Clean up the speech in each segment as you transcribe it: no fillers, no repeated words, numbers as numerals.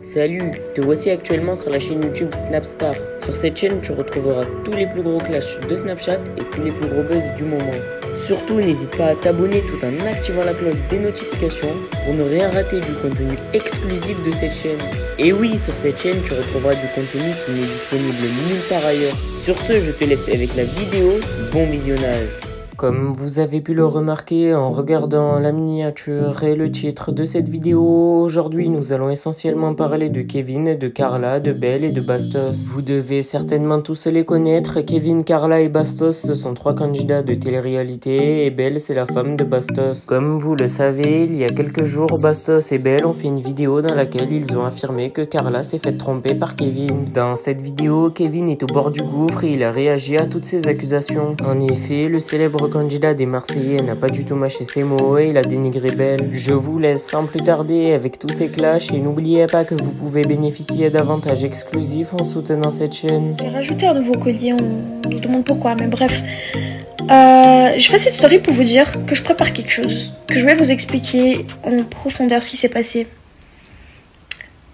Salut, te voici actuellement sur la chaîne YouTube Snapstar. Sur cette chaîne, tu retrouveras tous les plus gros clashs de Snapchat et tous les plus gros buzz du moment. Surtout, n'hésite pas à t'abonner tout en activant la cloche des notifications pour ne rien rater du contenu exclusif de cette chaîne. Et oui, sur cette chaîne, tu retrouveras du contenu qui n'est disponible nulle part ailleurs. Sur ce, je te laisse avec la vidéo. Bon visionnage. Comme vous avez pu le remarquer en regardant la miniature et le titre de cette vidéo, aujourd'hui nous allons essentiellement parler de Kevin, de Carla, de Belle et de Bastos. Vous devez certainement tous les connaître. Kevin, Carla et Bastos, ce sont trois candidats de télé-réalité et Belle, c'est la femme de Bastos. Comme vous le savez, il y a quelques jours, Bastos et Belle ont fait une vidéo dans laquelle ils ont affirmé que Carla s'est fait tromper par Kevin. Dans cette vidéo, Kevin est au bord du gouffre et il a réagi à toutes ces accusations. En effet, le célèbre candidat des Marseillais n'a pas du tout mâché ses mots et il a dénigré Belle. Je vous laisse sans plus tarder avec tous ces clashs et n'oubliez pas que vous pouvez bénéficier d'avantages exclusifs en soutenant cette chaîne. J'ai rajouté un nouveau collier, on se demande pourquoi, mais bref. Je fais cette story pour vous dire que je prépare quelque chose, que je vais vous expliquer en profondeur ce qui s'est passé.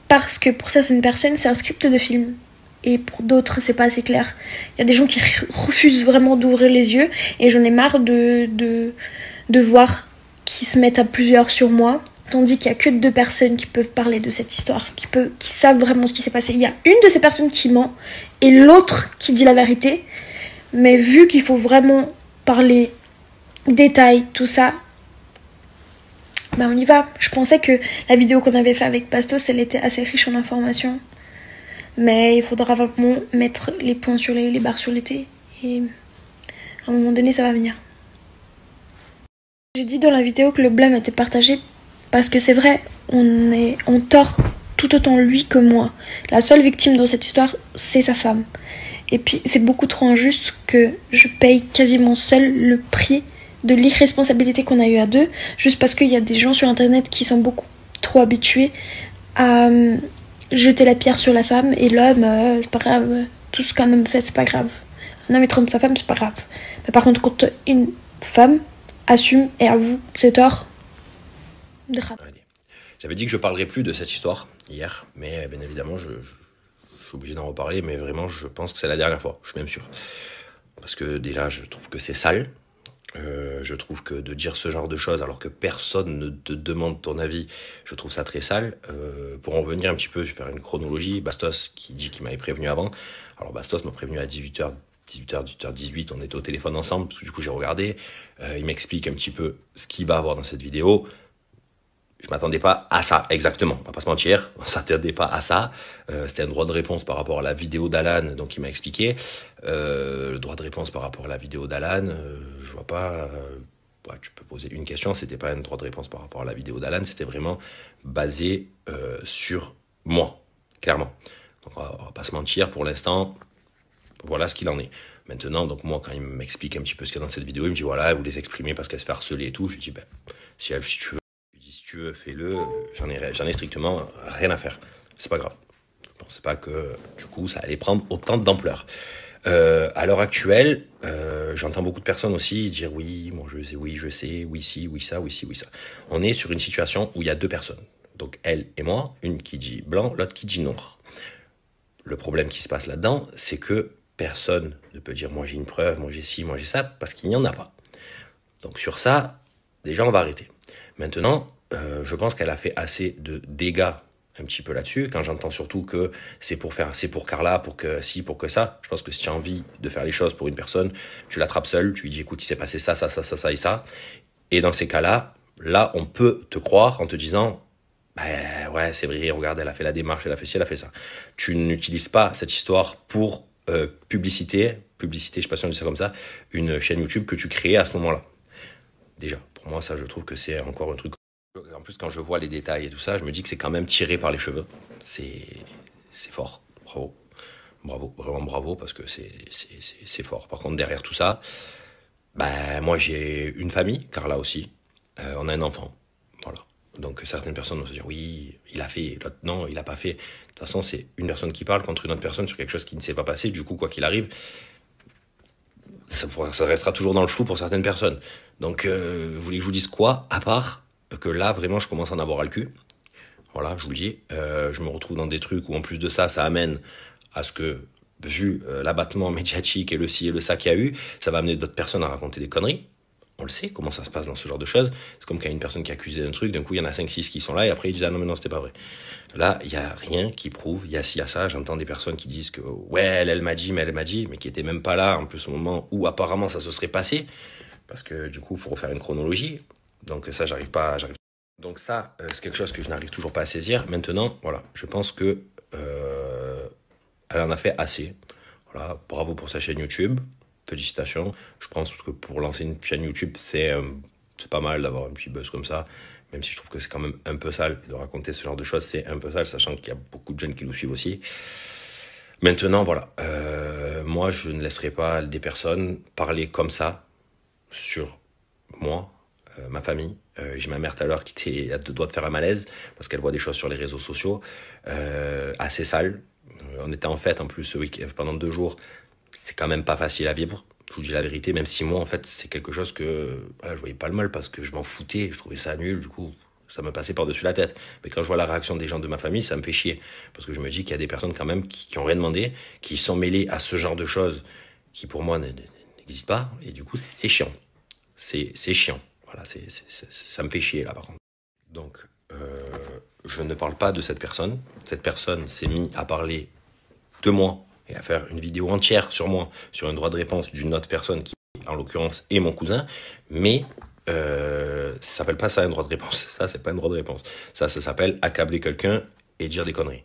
Parce que pour certaines personnes, c'est un script de film. Et pour d'autres, c'est pas assez clair. Il y a des gens qui refusent vraiment d'ouvrir les yeux. Et j'en ai marre de voir qu'ils se mettent à plusieurs sur moi. Tandis qu'il y a que 2 personnes qui peuvent parler de cette histoire. Qui savent vraiment ce qui s'est passé. Il y a une de ces personnes qui ment. Et l'autre qui dit la vérité. Mais vu qu'il faut vraiment parler détails, tout ça, ben on y va. Je pensais que la vidéo qu'on avait fait avec Bastos, elle était assez riche en informations. Mais il faudra vraiment mettre les points sur les barres sur les T. Et à un moment donné, ça va venir. J'ai dit dans la vidéo que le blâme était partagé. Parce que c'est vrai, on tord tout autant lui que moi. La seule victime dans cette histoire, c'est sa femme. Et puis, c'est beaucoup trop injuste que je paye quasiment seule le prix de l'irresponsabilité qu'on a eu à deux. Juste parce qu'il y a des gens sur Internet qui sont beaucoup trop habitués à jeter la pierre sur la femme et l'homme, c'est pas grave, tout ce qu'un homme fait, c'est pas grave. Un homme il trompe sa femme, c'est pas grave. Mais par contre, quand une femme assume et avoue ses torts, de grave. J'avais dit que je parlerais plus de cette histoire hier, mais bien évidemment, je suis obligé d'en reparler, mais vraiment, je pense que c'est la dernière fois, je suis même sûr. Parce que déjà, je trouve que c'est sale. Je trouve que de dire ce genre de choses alors que personne ne te demande ton avis, je trouve ça très sale. Pour en revenir un petit peu, je vais faire une chronologie. Bastos qui dit qu'il m'avait prévenu avant. Alors Bastos m'a prévenu à 18h, 18h18, on était au téléphone ensemble, parce que du coup j'ai regardé. Il m'explique un petit peu ce qu'il va avoir dans cette vidéo. Je m'attendais pas à ça, exactement. On va pas se mentir, on s'attendait pas à ça. C'était un droit de réponse par rapport à la vidéo d'Alan, donc il m'a expliqué. Le droit de réponse par rapport à la vidéo d'Alan, je vois pas... ouais, tu peux poser une question, c'était pas un droit de réponse par rapport à la vidéo d'Alan, c'était vraiment basé sur moi, clairement. Donc on va pas se mentir, pour l'instant, voilà ce qu'il en est. Maintenant, donc moi, quand il m'explique un petit peu ce qu'il y a dans cette vidéo, il me dit voilà, elle voulait s'exprimer parce qu'elle se fait harceler et tout. Je lui dis ben, si tu veux, fais-le, j'en ai strictement rien à faire. C'est pas grave. Je pensais pas que, du coup, ça allait prendre autant d'ampleur. À l'heure actuelle, j'entends beaucoup de personnes aussi dire oui, moi je sais, oui si, oui ça, oui si, oui ça. On est sur une situation où il y a 2 personnes. Donc elle et moi, une qui dit blanc, l'autre qui dit noir. Le problème qui se passe là-dedans, c'est que personne ne peut dire moi j'ai une preuve, moi j'ai ci, moi j'ai ça, parce qu'il n'y en a pas. Donc sur ça, déjà on va arrêter. Maintenant, je pense qu'elle a fait assez de dégâts un petit peu là-dessus, quand j'entends surtout que c'est pour Carla, pour que ci, pour que ça. Je pense que si tu as envie de faire les choses pour une personne, tu l'attrapes seule, tu lui dis écoute, il s'est passé ça, ça, ça, ça, ça et ça. Et dans ces cas-là, là, on peut te croire en te disant bah ouais, c'est vrai, regarde, elle a fait la démarche, elle a fait ci, elle a fait ça. Tu n'utilises pas cette histoire pour publicité, je sais pas si on dit ça comme ça, une chaîne YouTube que tu crées à ce moment-là. Déjà, pour moi, ça, je trouve que c'est encore un truc. En plus, quand je vois les détails et tout ça, je me dis que c'est quand même tiré par les cheveux. C'est fort. Bravo. Bravo. Vraiment bravo, parce que c'est fort. Par contre, derrière tout ça, bah, moi, j'ai une famille, Carla aussi. On a un enfant. Voilà. Donc, certaines personnes vont se dire, oui, il a fait, l'autre, non, il a pas fait. De toute façon, c'est une personne qui parle contre une autre personne sur quelque chose qui ne s'est pas passé. Du coup, quoi qu'il arrive, ça restera toujours dans le flou pour certaines personnes. Donc, vous voulez que je vous dise quoi, à part que là, vraiment, je commence à en avoir ras le cul. Voilà, je vous le dis. Je me retrouve dans des trucs où en plus de ça, ça amène à ce que, vu l'abattement médiatique et le ci et le ça qu'il y a eu, ça va amener d'autres personnes à raconter des conneries. On le sait, comment ça se passe dans ce genre de choses. C'est comme quand il y a une personne qui est accusée d'un truc, d'un coup il y en a 5-6 qui sont là et après ils disent « Ah non mais non, c'était pas vrai ». Là, il n'y a rien qui prouve, il y a ci, il y a ça. J'entends des personnes qui disent que « Ouais, elle m'a dit, mais qui était même pas là en plus au moment où apparemment ça se serait passé ». Parce que du coup, il faut refaire une chronologie. Donc ça, Donc ça, c'est quelque chose que je n'arrive toujours pas à saisir. Maintenant, voilà, je pense que elle en a fait assez. Voilà, bravo pour sa chaîne YouTube. Félicitations. Je pense que pour lancer une chaîne YouTube, c'est pas mal d'avoir un petit buzz comme ça. Même si je trouve que c'est quand même un peu sale de raconter ce genre de choses, c'est un peu sale, sachant qu'il y a beaucoup de jeunes qui nous suivent aussi. Maintenant, voilà. Moi, je ne laisserai pas des personnes parler comme ça sur moi, ma famille. J'ai ma mère tout à l'heure qui était à deux doigts de faire un malaise parce qu'elle voit des choses sur les réseaux sociaux assez sales. On était en fête en plus ce week-end pendant 2 jours. C'est quand même pas facile à vivre. Je vous dis la vérité, même si moi, en fait, c'est quelque chose que voilà, je voyais pas le mal parce que je m'en foutais, je trouvais ça nul, du coup, ça me passait par-dessus la tête. Mais quand je vois la réaction des gens de ma famille, ça me fait chier. Parce que je me dis qu'il y a des personnes quand même qui ont rien demandé, qui sont mêlées à ce genre de choses qui, pour moi, n'existent pas. Et du coup, c'est chiant. C'est chiant. Voilà, ça me fait chier, là, par contre. Donc, je ne parle pas de cette personne. Cette personne s'est mise à parler de moi et à faire une vidéo entière sur moi, sur un droit de réponse d'une autre personne qui, en l'occurrence, est mon cousin, mais ça s'appelle pas ça un droit de réponse. Ça, c'est pas un droit de réponse. Ça s'appelle accabler quelqu'un et dire des conneries.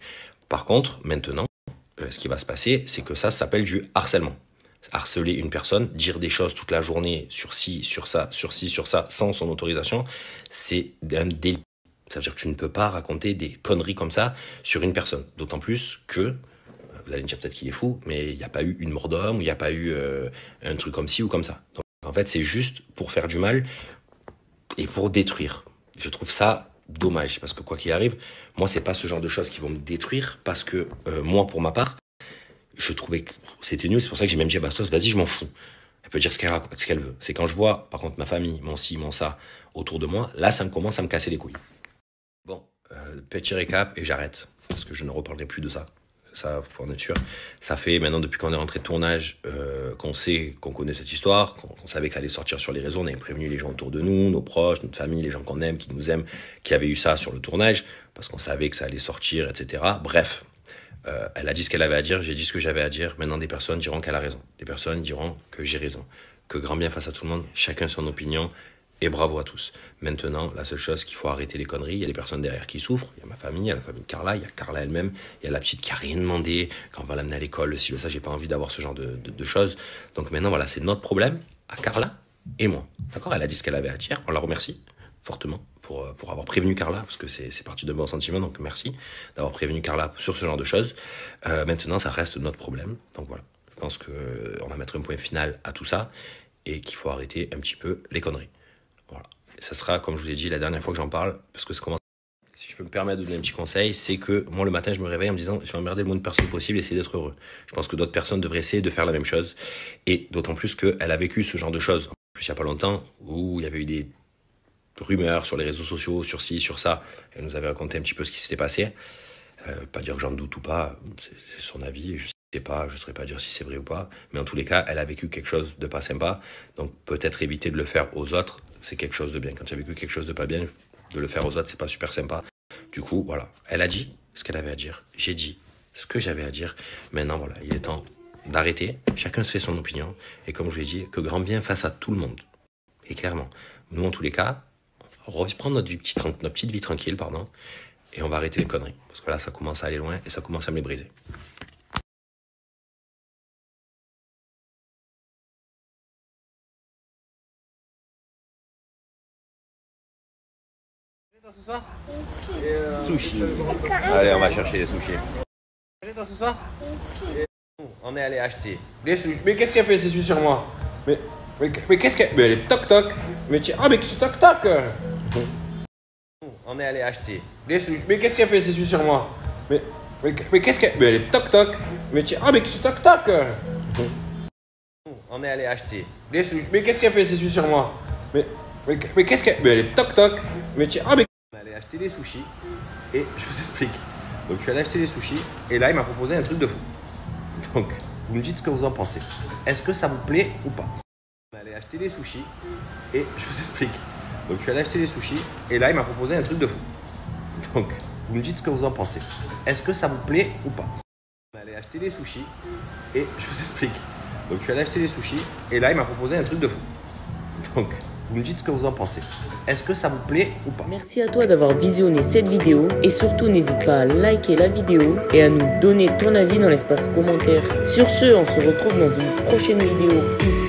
Par contre, maintenant, ce qui va se passer, c'est que ça s'appelle du harcèlement. Harceler une personne, dire des choses toute la journée sur ci, sur ça, sur ci, sur ça, sans son autorisation, c'est un délit. Ça veut dire que tu ne peux pas raconter des conneries comme ça sur une personne. D'autant plus que vous allez me dire peut-être qu'il est fou, mais il n'y a pas eu une mort d'homme, il n'y a pas eu un truc comme ci ou comme ça. Donc, en fait, c'est juste pour faire du mal et pour détruire. Je trouve ça dommage, parce que quoi qu'il arrive, moi, c'est pas ce genre de choses qui vont me détruire, parce que moi, pour ma part, je trouvais que c'était nul. C'est pour ça que j'ai même dit à Bastos, vas-y, je m'en fous. Elle peut dire ce qu'elle veut. C'est quand je vois, par contre, ma famille, mon ci, mon ça, autour de moi, là, ça me commence à me casser les couilles. Bon, petit récap, et j'arrête, parce que je ne reparlerai plus de ça. Ça, vous pouvez en être sûr. Ça fait maintenant, depuis qu'on est rentré de tournage, qu'on sait, qu'on connaît cette histoire, qu'on savait que ça allait sortir sur les réseaux. On avait prévenu les gens autour de nous, nos proches, notre famille, les gens qu'on aime, qui nous aiment, qui avaient eu ça sur le tournage, parce qu'on savait que ça allait sortir, etc. Bref, elle a dit ce qu'elle avait à dire, j'ai dit ce que j'avais à dire. Maintenant, des personnes diront qu'elle a raison. Des personnes diront que j'ai raison. Que grand bien fasse à tout le monde, chacun son opinion. Et bravo à tous. Maintenant, la seule chose qu'il faut arrêter les conneries, il y a des personnes derrière qui souffrent, il y a ma famille, il y a la famille de Carla, il y a Carla elle-même, il y a la petite qui a rien demandé, quand on va l'amener à l'école, si ça, j'ai pas envie d'avoir ce genre de choses. Donc maintenant, voilà, c'est notre problème, à Carla et moi. D'accord? Elle a dit ce qu'elle avait à dire, on la remercie fortement pour avoir prévenu Carla, parce que c'est parti d'un bon sentiment, donc merci d'avoir prévenu Carla sur ce genre de choses. Maintenant, ça reste notre problème, donc voilà. Je pense qu'on va mettre un point final à tout ça, et qu'il faut arrêter un petit peu les conneries. Voilà. Ça sera, comme je vous ai dit la dernière fois que j'en parle, parce que si je peux me permettre de donner un petit conseil, c'est que moi le matin je me réveille en me disant je vais emmerder le moins de personnes possible et essayer d'être heureux. Je pense que d'autres personnes devraient essayer de faire la même chose, et d'autant plus qu'elle a vécu ce genre de choses. En plus, il n'y a pas longtemps, où il y avait eu des rumeurs sur les réseaux sociaux, sur ci, sur ça. Elle nous avait raconté un petit peu ce qui s'était passé. Pas dire que j'en doute ou pas, c'est son avis, je sais pas, je saurais pas dire si c'est vrai ou pas, mais en tous les cas, elle a vécu quelque chose de pas sympa, donc peut-être éviter de le faire aux autres, c'est quelque chose de bien. Quand tu as vécu quelque chose de pas bien, de le faire aux autres, c'est pas super sympa. Du coup, voilà, elle a dit ce qu'elle avait à dire, j'ai dit ce que j'avais à dire. Maintenant, voilà, il est temps d'arrêter, chacun se fait son opinion, et comme je l'ai dit, que grand bien fasse à tout le monde. Et clairement, nous en tous les cas, on va reprendre notre petite vie tranquille, pardon, et on va arrêter les conneries, parce que là, ça commence à aller loin, et ça commence à me les briser. Ce soir Sushi. Allez, on va chercher les sushis. Ce soir On est allé acheter les sushis. Mais qu'est-ce qu'elle fait, ces sushis sur moi? Mais qu'est-ce qu'elle... Mais elle est toc-toc. Mais tiens... Ah, mais qui toc-toc? On est allé acheter les sushis. Mais qu'est-ce qu'elle fait, ces sushis sur moi? Mais qu'est-ce qu'elle... Mais elle est toc-toc. Mais tiens... Ah, mais qui toc-toc? On est allé acheter les sushis. Mais qu'est-ce qu'elle fait, ces sushis sur moi? Mais qu'est-ce qu'elle... Mais elle est toc-toc. Mais tiens... Ah, mais... On est allé acheter acheter des sushis et je vous explique. Donc je suis allé acheter des sushis et là il m'a proposé un truc de fou. Donc vous me dites ce que vous en pensez. Est-ce que ça vous plaît ou pas? On est allé acheter des sushis et je vous explique. Donc je suis allé acheter des sushis et là il m'a proposé un truc de fou. Donc vous me dites ce que vous en pensez. Est-ce que ça vous plaît ou pas? On est allé acheter des sushis et je vous explique. Donc je suis allé acheter des sushis et là il m'a proposé un truc de fou. Donc vous me dites ce que vous en pensez. Est-ce que ça vous plaît ou pas? Merci à toi d'avoir visionné cette vidéo et surtout n'hésite pas à liker la vidéo et à nous donner ton avis dans l'espace commentaire. Sur ce, on se retrouve dans une prochaine vidéo. Peace.